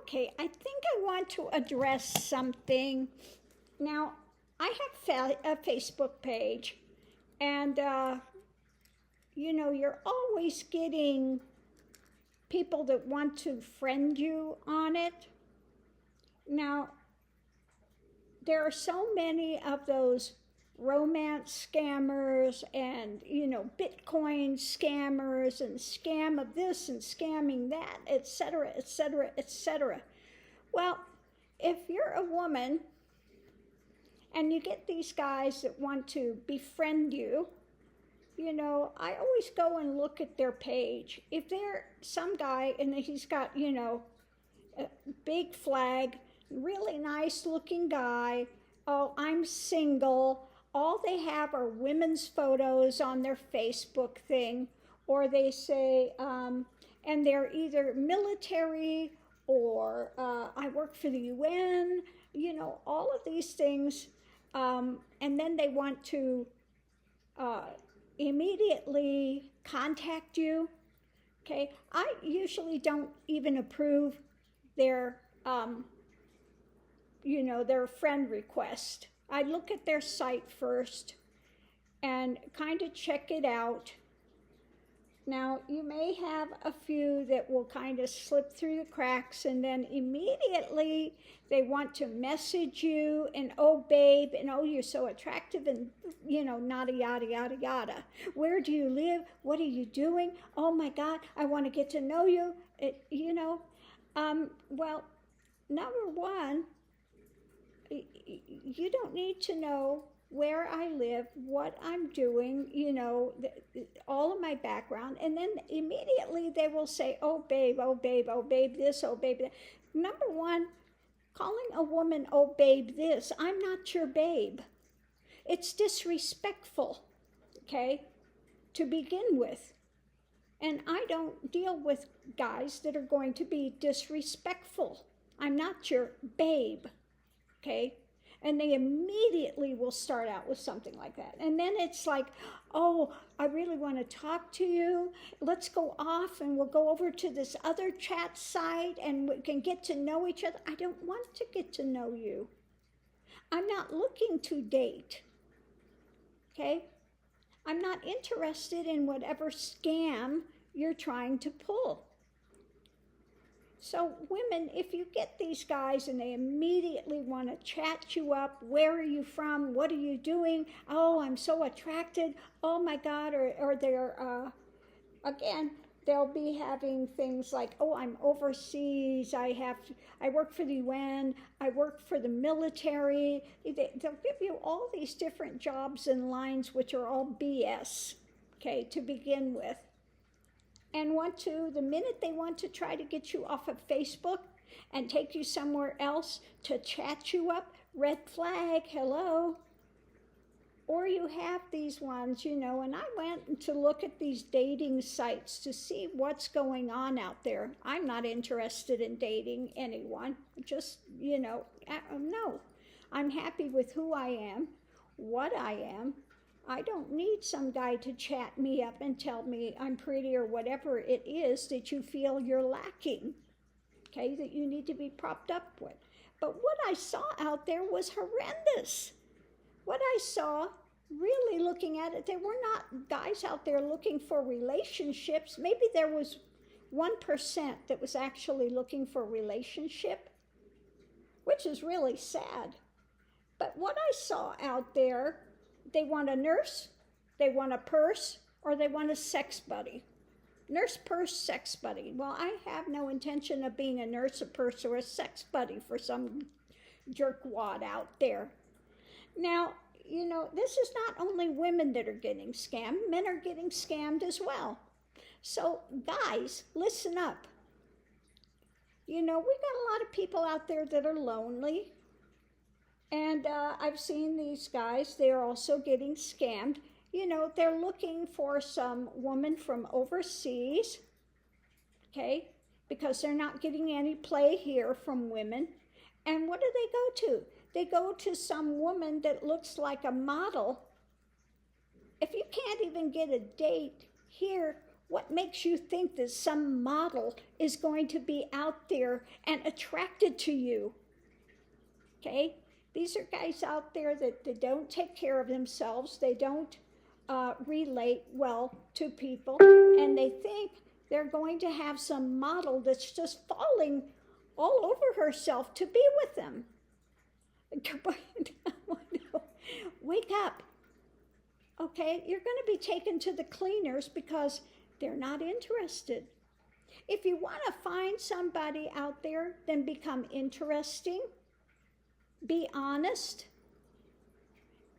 Okay, I think I want to address something. Now, I have a Facebook page, and you're always getting people that want to friend you on it. Now, there are so many of those romance scammers and, Bitcoin scammers and scam of this and scamming that, etc., etc., etc. Well, if you're a woman and you get these guys that want to befriend you, I always go and look at their page. If they're some guy and he's got, a big flag, really nice looking guy, oh, I'm single, all they have are women's photos on their Facebook thing, or they say, and they're either military or I work for the UN, all of these things. And then they want to immediately contact you. Okay, I usually don't even approve their, their friend request. I look at their site first and kind of check it out. Now, you may have a few that will kind of slip through the cracks, and then immediately they want to message you and, oh, babe, and oh, you're so attractive, and, nada, yada, yada, yada. Where do you live? What are you doing? Oh, my God, I want to get to know you. Well, number one, you don't need to know where I live, what I'm doing, all of my background. And then immediately they will say, oh, babe, oh, babe, oh, babe, this, oh, babe, that. Number one, calling a woman, oh, babe, this, I'm not your babe. It's disrespectful, okay, to begin with. And I don't deal with guys that are going to be disrespectful. I'm not your babe, okay? And they immediately will start out with something like that. And then it's like, oh, I really want to talk to you. Let's go off and we'll go over to this other chat site and we can get to know each other. I don't want to get to know you. I'm not looking to date, okay? I'm not interested in whatever scam you're trying to pull. So women, if you get these guys and they immediately want to chat you up, where are you from? What are you doing? Oh, I'm so attracted. Oh my God. Or they're, again, they'll be having things like, oh, I'm overseas. I work for the UN. I work for the military. They'll give you all these different jobs and lines, which are all BS, okay, to begin with. And the minute they want to try to get you off of Facebook and take you somewhere else to chat you up, red flag, hello. Or you have these ones, and I went to look at these dating sites to see what's going on out there. I'm not interested in dating anyone, just, no. I'm happy with who I am, what I am. I don't need some guy to chat me up and tell me I'm pretty or whatever it is that you feel you're lacking, okay, that you need to be propped up with. But what I saw out there was horrendous. What I saw, really looking at it, there were not guys out there looking for relationships. Maybe there was 1% that was actually looking for a relationship, which is really sad. But what I saw out there, they want a nurse, they want a purse, or they want a sex buddy. Nurse, purse, sex buddy. Well, I have no intention of being a nurse, a purse, or a sex buddy for some jerkwad out there. Now, this is not only women that are getting scammed, men are getting scammed as well. So, guys, listen up. We got a lot of people out there that are lonely. And I've seen these guys, they're also getting scammed. They're looking for some woman from overseas, okay, because they're not getting any play here from women. And what do they go to? They go to some woman that looks like a model. If you can't even get a date here What makes you think that some model is going to be out there and attracted to you? Okay? These are guys out there that don't take care of themselves. They don't relate well to people. And they think they're going to have some model that's just falling all over herself to be with them. Wake up. Okay? You're going to be taken to the cleaners because they're not interested. If you want to find somebody out there, then become interesting, be honest,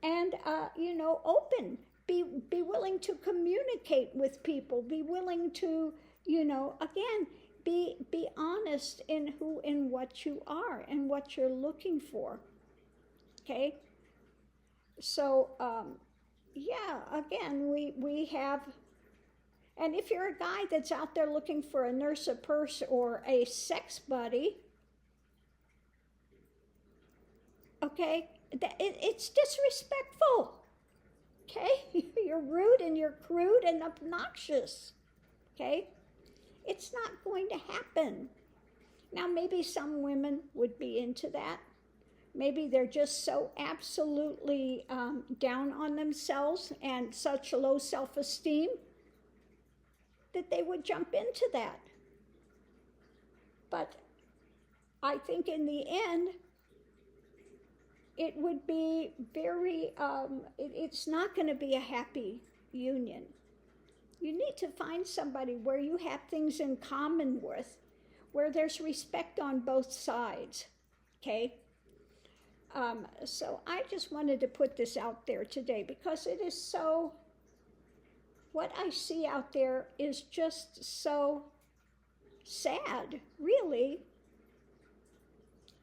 and open. Be willing to communicate with people. Be willing to, again, be honest in who and what you are and what you're looking for. Okay? So, again, we have, and if you're a guy that's out there looking for a nurse, a purse, or a sex buddy, okay, it's disrespectful. Okay? You're rude and you're crude and obnoxious. Okay? It's not going to happen. Now, maybe some women would be into that. Maybe they're just so absolutely down on themselves and such low self-esteem that they would jump into that. But I think in the end, it would be very, it's not going to be a happy union. You need to find somebody where you have things in common with, where there's respect on both sides, okay? So I just wanted to put this out there today because it is so, what I see out there is just so sad, really.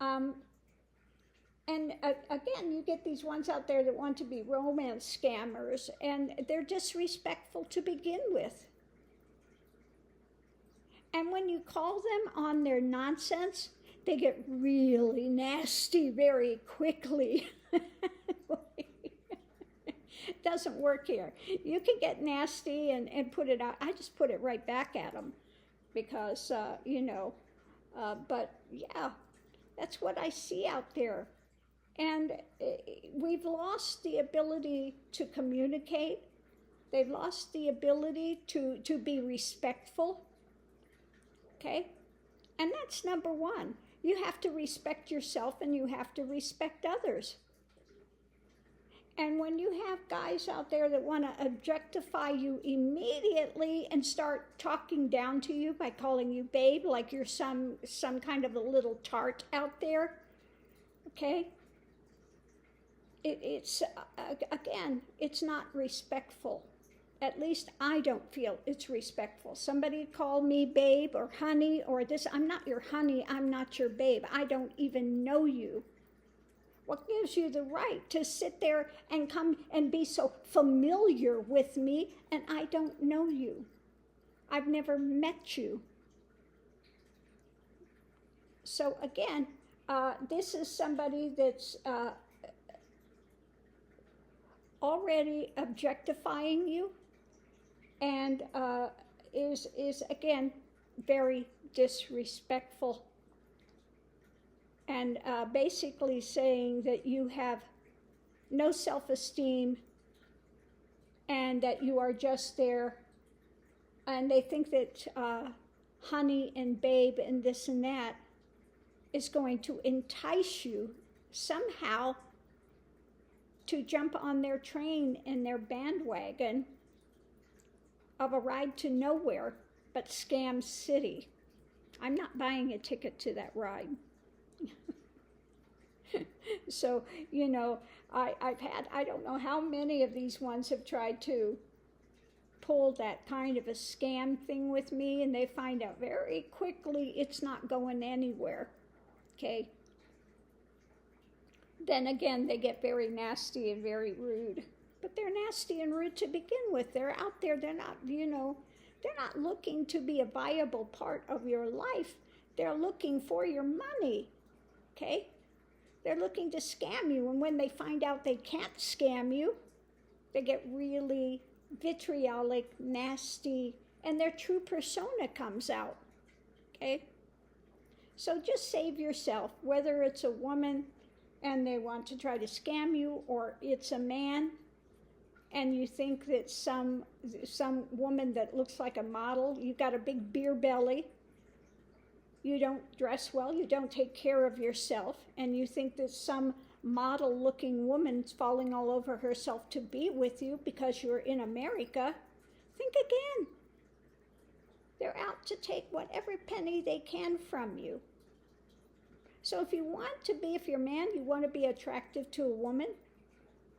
And again, you get these ones out there that want to be romance scammers, and they're disrespectful to begin with. And when you call them on their nonsense, they get really nasty very quickly. It doesn't work here. You can get nasty and put it out. I just put it right back at them because, but yeah, that's what I see out there. And we've lost the ability to communicate. They've lost the ability to be respectful. Okay? And that's number one. You have to respect yourself and you have to respect others. And when you have guys out there that want to objectify you immediately and start talking down to you by calling you babe, like you're some kind of a little tart out there, okay? It's again, it's not respectful. At least I don't feel it's respectful. Somebody call me babe or honey or this. I'm not your honey. I'm not your babe. I don't even know you. What gives you the right to sit there and come and be so familiar with me and I don't know you? I've never met you. So again, this is somebody that's already objectifying you and is again very disrespectful and basically saying that you have no self-esteem and that you are just there, and they think that honey and babe and this and that is going to entice you somehow to jump on their train and their bandwagon of a ride to nowhere but Scam City. I'm not buying a ticket to that ride. So, I've had, I don't know how many of these ones have tried to pull that kind of a scam thing with me, and they find out very quickly it's not going anywhere, okay? Then again, they get very nasty and very rude. But they're nasty and rude to begin with. They're out there, they're not, they're not looking to be a viable part of your life. They're looking for your money, okay? They're looking to scam you, and when they find out they can't scam you, they get really vitriolic, nasty, and their true persona comes out, okay? So just save yourself, whether it's a woman and they want to try to scam you, or it's a man and you think that some woman that looks like a model, you've got a big beer belly, you don't dress well, you don't take care of yourself, and you think that some model-looking woman's falling all over herself to be with you because you're in America, think again. They're out to take whatever penny they can from you. So if you want to be, if you're a man, you want to be attractive to a woman,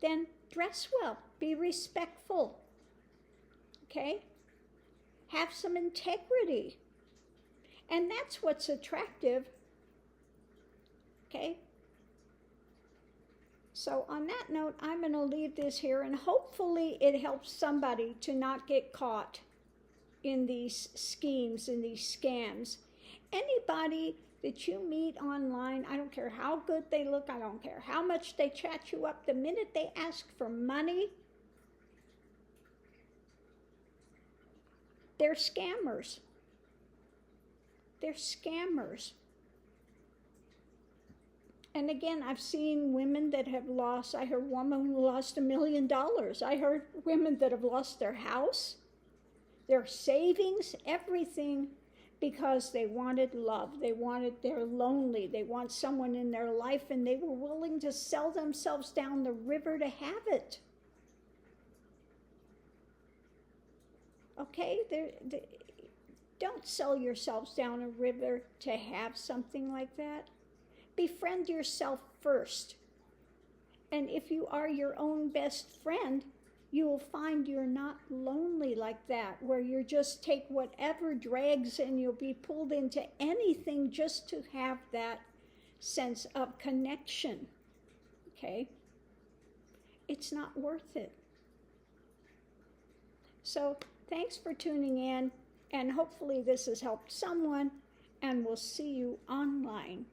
then dress well, be respectful, okay? Have some integrity. And that's what's attractive, okay? So on that note, I'm going to leave this here, and hopefully it helps somebody to not get caught in these schemes, in these scams. Anybody that you meet online, I don't care how good they look, I don't care how much they chat you up, the minute they ask for money, they're scammers. They're scammers. And again, I've seen women that have lost, I heard a woman who lost $1 million. I heard women that have lost their house, their savings, everything, because they wanted love. They're lonely. They want someone in their life, and they were willing to sell themselves down the river to have it. Okay? Don't sell yourselves down a river to have something like that. Befriend yourself first. And if you are your own best friend, you will find you're not lonely like that, where you just take whatever drags and you'll be pulled into anything just to have that sense of connection, okay? It's not worth it. So thanks for tuning in, and hopefully this has helped someone, and we'll see you online.